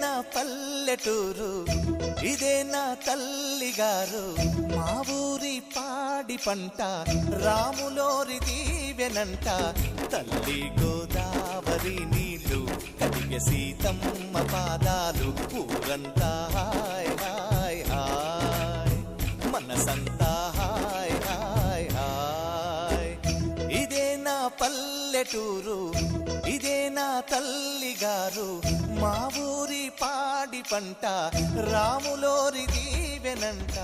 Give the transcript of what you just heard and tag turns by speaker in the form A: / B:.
A: నా పల్లెటూరు, ఇదే నా తల్లిగారు. మా ఊరి పాడి పంట రాములోరి దీవెనంట. తల్లి గోదావరి నీళ్ళు కడిగ సీతమ్మ పాదాలు. ఊరంతా హాయ్ హాయ్ హాయ్, మనసంతా హాయ్ హాయ్ హాయ్. ఇదే నా పల్లెటూరు, ఇదే నా తల్లిగారు. మా ఊరి పాడి పంట రాములోరి దీవెనంట.